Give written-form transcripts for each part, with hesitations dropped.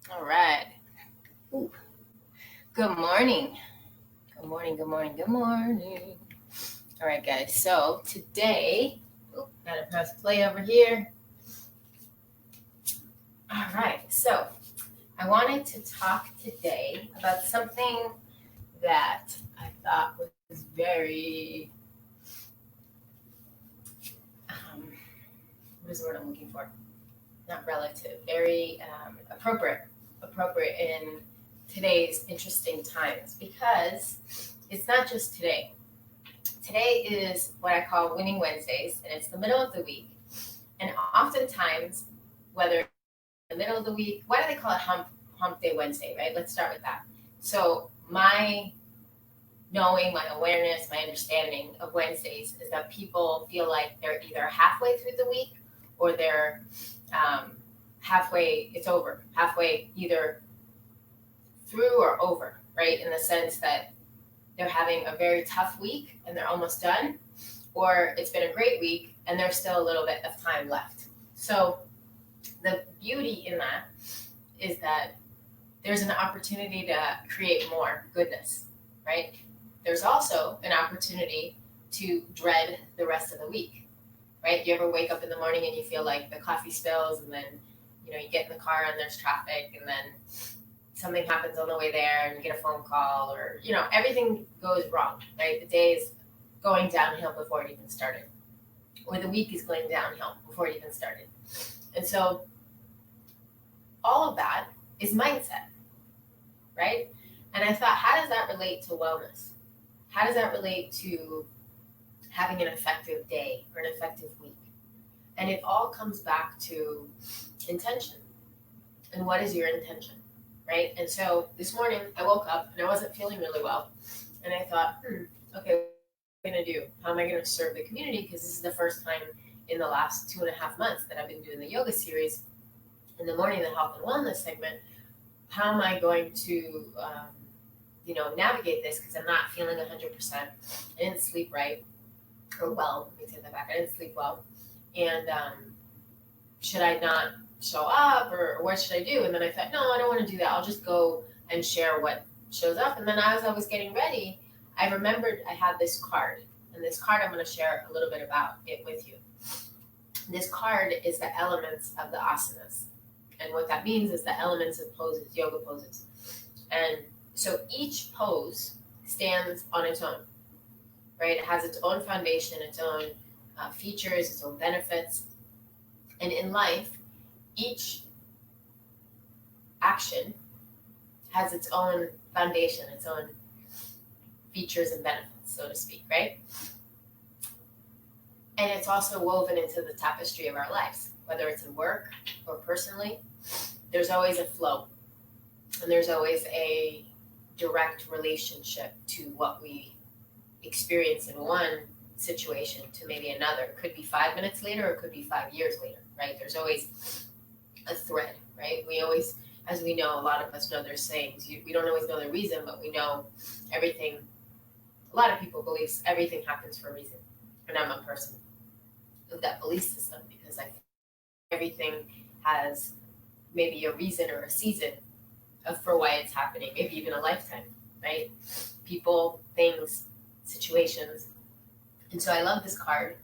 All right. Ooh. Good morning. Good morning. Good morning. Good morning. All right, guys. So today, gotta press play over here. All right. So I wanted to talk today about something that I thought was very, what is the word I'm looking for? Not relative, very appropriate in today's interesting times because it's not just today. Today is what I call Winning Wednesdays, and it's the middle of the week. And oftentimes, whether in the middle of the week, why do they call it Hump Day Wednesday, right? Let's start with that. So my knowing, my awareness, my understanding of Wednesdays is that people feel like they're either halfway through the week or they're halfway, it's over, halfway either through or over, right? In the sense that they're having a very tough week and they're almost done, or it's been a great week and there's still a little bit of time left. So the beauty in that is that there's an opportunity to create more goodness, right? There's also an opportunity to dread the rest of the week, right? You ever wake up in the morning and you feel like the coffee spills and then, you get in the car and there's traffic and then something happens on the way there and you get a phone call or, everything goes wrong, right? The day is going downhill before it even started, or the week is going downhill before it even started. And so all of that is mindset, right? And I thought, how does that relate to wellness? How does that relate to having an effective day or an effective week? And it all comes back to intention. And what is your intention, right? And so this morning I woke up and I wasn't feeling really well. And I thought, okay, what am I going to do? How am I going to serve the community? Because this is the first time in the last 2.5 months that I've been doing the yoga series in the morning, the health and wellness segment. How am I going to, navigate this? Because I'm not feeling 100%. I didn't sleep right or well. Let me take that back. I didn't sleep well. And should I not show up or what should I do? And then I thought, no, I don't want to do that. I'll just go and share what shows up. And then as I was getting ready, I remembered I had this card. And this card, I'm going to share a little bit about it with you. This card is the elements of the asanas. And what that means is the elements of poses, yoga poses. And so each pose stands on its own, right? It has its own foundation, its own features, its own benefits. And in life, each action has its own foundation, its own features and benefits, so to speak, right? And it's also woven into the tapestry of our lives, whether it's in work or personally. There's always a flow, and there's always a direct relationship to what we experience in one situation to maybe another. It could be 5 minutes later, or it could be 5 years later, right? There's always a thread, right? We always, as we know, a lot of us know there's sayings. We don't always know the reason, but we know everything. A lot of people believe everything happens for a reason, and I'm a person of that belief system because I think everything has maybe a reason or a season for why it's happening, maybe even a lifetime, right? People, things, situations. And so I love this card.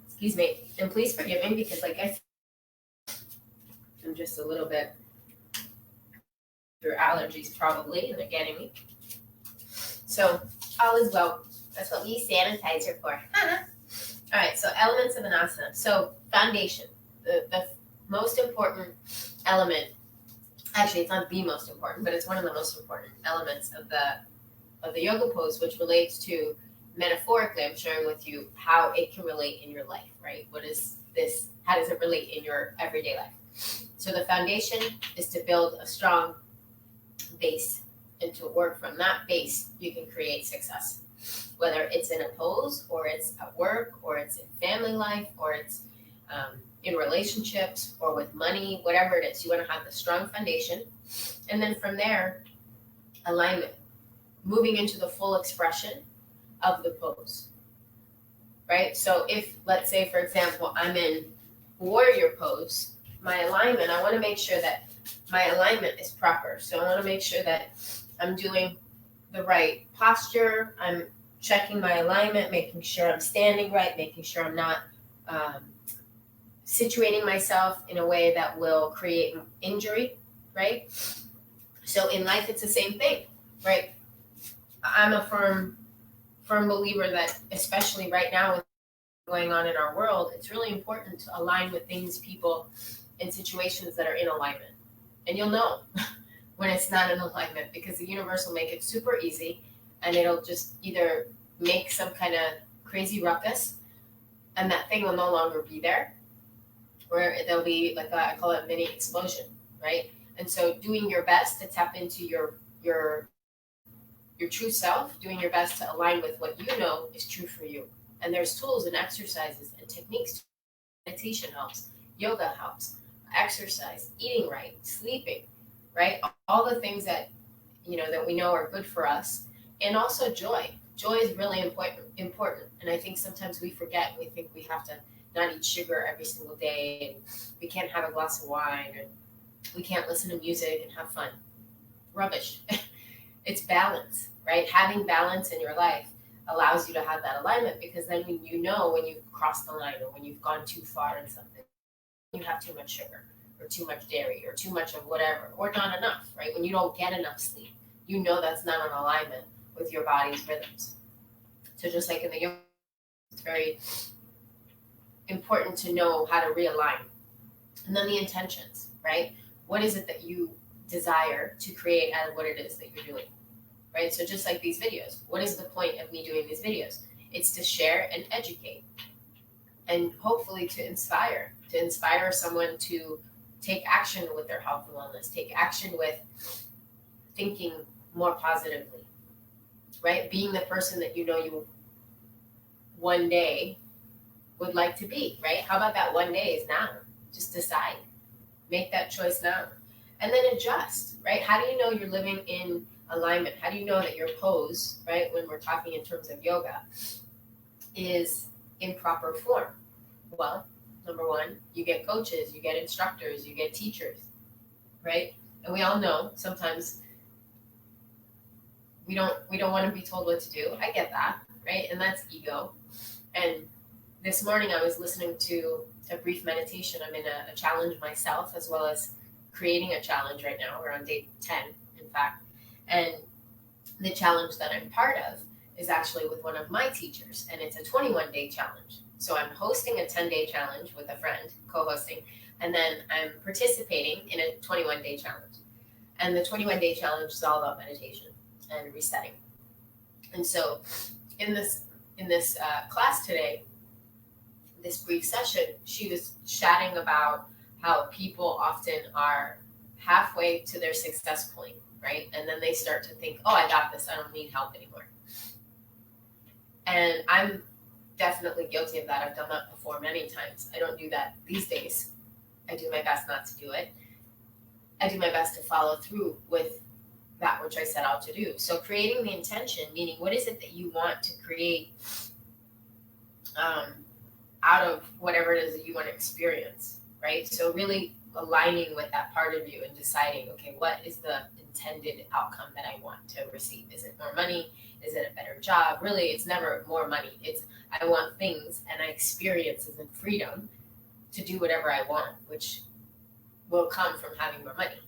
Excuse me. And please forgive me because I'm just a little bit through allergies probably, and they're getting me. So all is well. That's what we use sanitizer for. All right, so elements of an asana. So foundation, the most important element. Actually, it's not the most important, but it's one of the most important elements of the yoga pose, which relates to, metaphorically, I'm sharing with you how it can relate in your life, right? What is this? How does it relate in your everyday life? So the foundation is to build a strong base, and to work from that base, you can create success. Whether it's in a pose, or it's at work, or it's in family life, or it's in relationships, or with money, whatever it is, you want to have the strong foundation. And then from there, alignment, moving into the full expression of the pose, right? So if, let's say, for example, I'm in warrior pose, my alignment, I want to make sure that my alignment is proper. So I want to make sure that I'm doing the right posture. I'm checking my alignment, making sure I'm standing right, making sure I'm not situating myself in a way that will create injury, right? So in life, it's the same thing, right? I'm a firm believer that, especially right now with what's going on in our world, it's really important to align with things, people, and situations that are in alignment. And you'll know when it's not in alignment, because the universe will make it super easy, and it'll just either make some kind of crazy ruckus, and that thing will no longer be there, or there'll be like I call it mini explosion, right? And so doing your best to tap into your true self, doing your best to align with what you know is true for you. And there's tools and exercises and techniques. Meditation helps, yoga helps, exercise, eating right, sleeping, right? All the things that that we know are good for us, and also joy. Joy is really important, and I think sometimes we forget. We think we have to not eat sugar every single day, and we can't have a glass of wine, and we can't listen to music and have fun. Rubbish. It's balance, right? Having balance in your life allows you to have that alignment, because then when you've crossed the line, or when you've gone too far in something, you have too much sugar or too much dairy or too much of whatever, or not enough, right? When you don't get enough sleep, that's not in alignment with your body's rhythms. So just like in the yoga, it's very important to know how to realign. And then the intentions, right? What is it that you desire to create out of what it is that you're doing, right? So just like these videos, what is the point of me doing these videos? It's to share and educate, and hopefully to inspire someone to take action with their health and wellness, take action with thinking more positively, right? Being the person that you one day would like to be, right? How about that one day is now? Just decide, make that choice now, and then adjust, right? How do you know you're living in alignment? How do you know that your pose, right, when we're talking in terms of yoga, is in proper form? Well, number one, you get coaches, you get instructors, you get teachers, right? And we all know sometimes we don't want to be told what to do. I get that, right? And that's ego. And this morning I was listening to a brief meditation. I'm in a challenge myself, as well as creating a challenge right now. We're on day 10, in fact. And the challenge that I'm part of is actually with one of my teachers, and it's a 21-day challenge. So I'm hosting a 10-day challenge with a friend, co-hosting, and then I'm participating in a 21-day challenge. And the 21-day challenge is all about meditation and resetting. And so in this class today, this brief session, she was chatting about how people often are halfway to their success point, right? And then they start to think, oh, I got this. I don't need help anymore. And I'm definitely guilty of that. I've done that before many times. I don't do that these days. I do my best not to do it. I do my best to follow through with that which I set out to do. So creating the intention, meaning what is it that you want to create out of whatever it is that you want to experience, right? So really aligning with that part of you and deciding, okay, what is the intended outcome that I want to receive? Is it more money? Is it a better job? Really, it's never more money. It's I want things and I experiences and freedom to do whatever I want, which will come from having more money.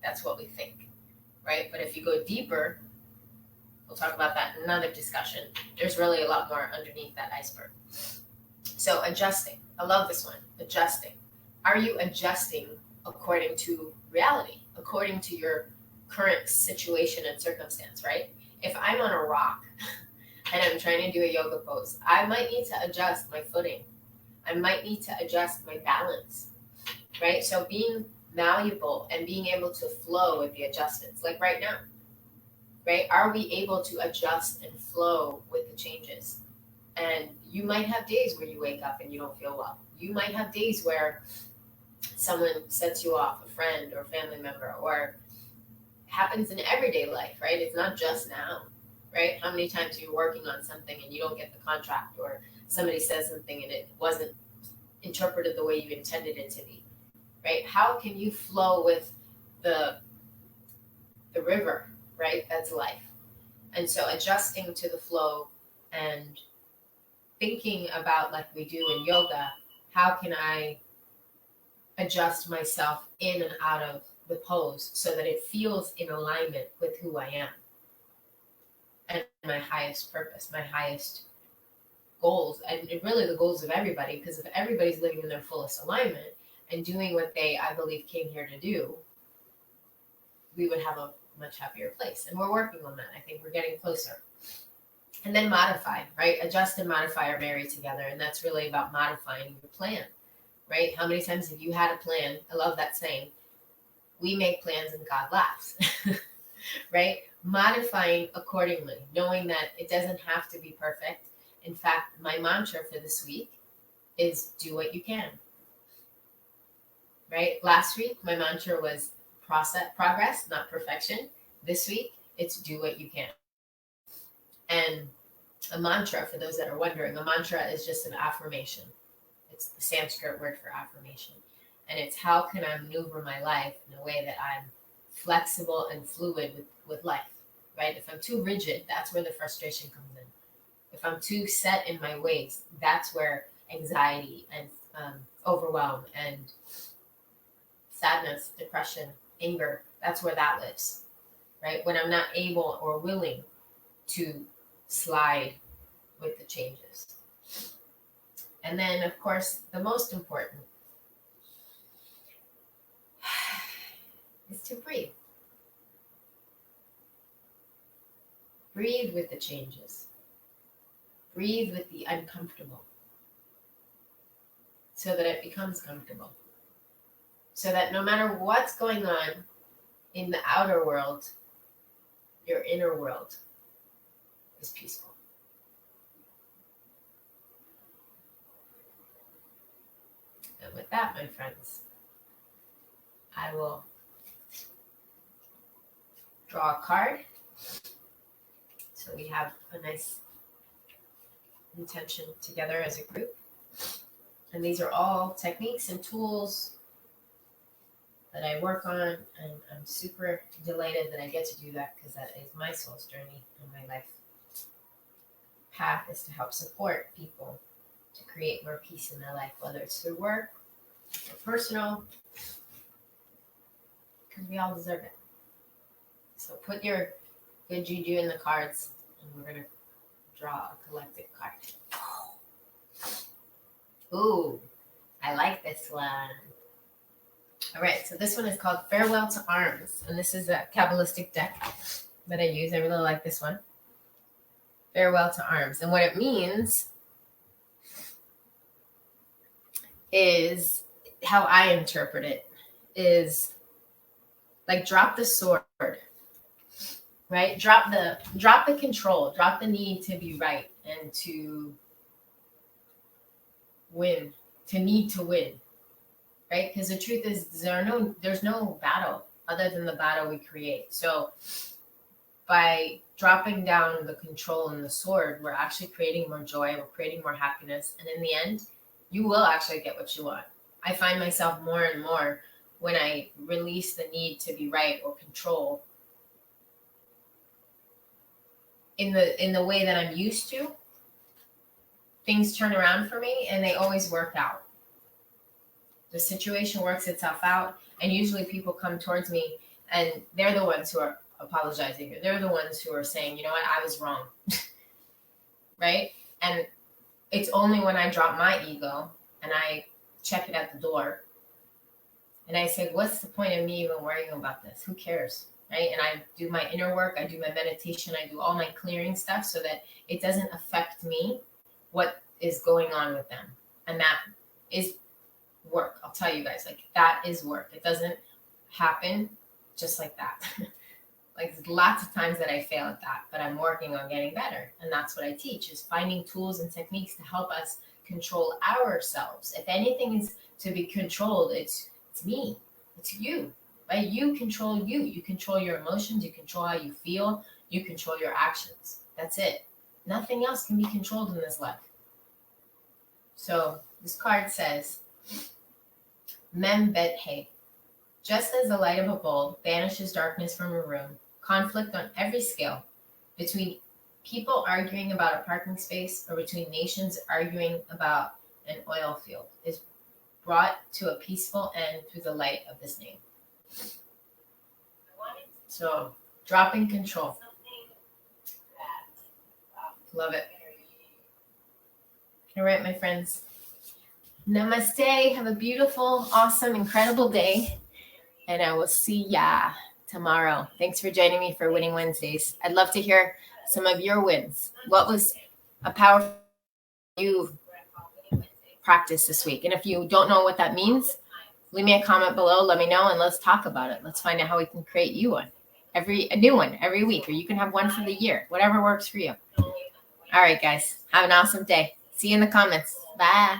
That's what we think, right? But if you go deeper, we'll talk about that in another discussion. There's really a lot more underneath that iceberg. So adjusting. I love this one. Adjusting. Are you adjusting according to reality, according to your current situation and circumstance, right? If I'm on a rock and I'm trying to do a yoga pose, I might need to adjust my footing. I might need to adjust my balance, right? So being malleable and being able to flow with the adjustments, like right now, right? Are we able to adjust and flow with the changes? And you might have days where you wake up and you don't feel well. You might have days where someone sets you off, a friend or family member, or happens in everyday life, right? It's not just now, right? How many times you're working on something and you don't get the contract, or somebody says something and it wasn't interpreted the way you intended it to be, right? How can you flow with the river, right? That's life. And so adjusting to the flow and thinking about, like we do in yoga, how can I adjust myself in and out of the pose so that it feels in alignment with who I am and my highest purpose, my highest goals, and really the goals of everybody. Because if everybody's living in their fullest alignment and doing what they, I believe, came here to do, we would have a much happier place. And we're working on that. I think we're getting closer. And then modify, right? Adjust and modify are married together. And that's really about modifying your plan, right? How many times have you had a plan? I love that saying. We make plans and God laughs, right? Modifying accordingly, knowing that it doesn't have to be perfect. In fact, my mantra for this week is do what you can, right? Last week, my mantra was progress, not perfection. This week, it's do what you can. And a mantra, for those that are wondering, a mantra is just an affirmation. It's the Sanskrit word for affirmation. And it's how can I maneuver my life in a way that I'm flexible and fluid with life, right? If I'm too rigid, that's where the frustration comes in. If I'm too set in my ways, that's where anxiety and overwhelm and sadness, depression, anger, that's where that lives, right? When I'm not able or willing to slide with the changes. And then, of course, the most important is to breathe. Breathe with the changes. Breathe with the uncomfortable so that it becomes comfortable. So that no matter what's going on in the outer world, your inner world is peaceful. And with that, my friends, I will draw a card. So we have a nice intention together as a group. And these are all techniques and tools that I work on. And I'm super delighted that I get to do that because that is my soul's journey and my life path is to help support people to create more peace in their life, whether it's through work or personal, because we all deserve it. So put your good juju in the cards, and we're going to draw a collective card. Ooh, I like this one. All right, so this one is called Farewell to Arms, and this is a Kabbalistic deck that I use. I really like this one. Farewell to Arms. And what it means is, how I interpret it, is like drop the sword, right? Drop the control, drop the need to be right and to win, to need to win, right? Because the truth is there's no battle other than the battle we create. So by dropping down the control and the sword, we're actually creating more joy, we're creating more happiness, and in the end, you will actually get what you want. I find myself more and more when I release the need to be right or control in the way that I'm used to, things turn around for me and they always work out. The situation works itself out, and usually people come towards me and they're the ones who are apologizing, or they're the ones who are saying, you know what, I was wrong. Right? And it's only when I drop my ego and I check it at the door and I say, what's the point of me even worrying about this? Who cares? Right? And I do my inner work, I do my meditation, I do all my clearing stuff so that it doesn't affect me, what is going on with them. And that is work. I'll tell you guys, like, that is work. It doesn't happen just like that. Like, there's lots of times that I fail at that, but I'm working on getting better. And that's what I teach, is finding tools and techniques to help us control ourselves. If anything is to be controlled, it's me, it's you, right? You control you. You control your emotions. You control how you feel. You control your actions. That's it. Nothing else can be controlled in this life. So this card says, Mem bet he. Just as the light of a bulb banishes darkness from a room, conflict on every scale, between people arguing about a parking space or between nations arguing about an oil field, is brought to a peaceful end through the light of this name. So, dropping control. Love it. All right, my friends. Namaste. Have a beautiful, awesome, incredible day. And I will see ya tomorrow. Thanks for joining me for Winning Wednesdays. I'd love to hear some of your wins. What was a powerful you practice this week? And if you don't know what that means, leave me a comment below. Let me know and let's talk about it. Let's find out how we can create you one. A new one every week, or you can have one for the year. Whatever works for you. All right, guys. Have an awesome day. See you in the comments. Bye.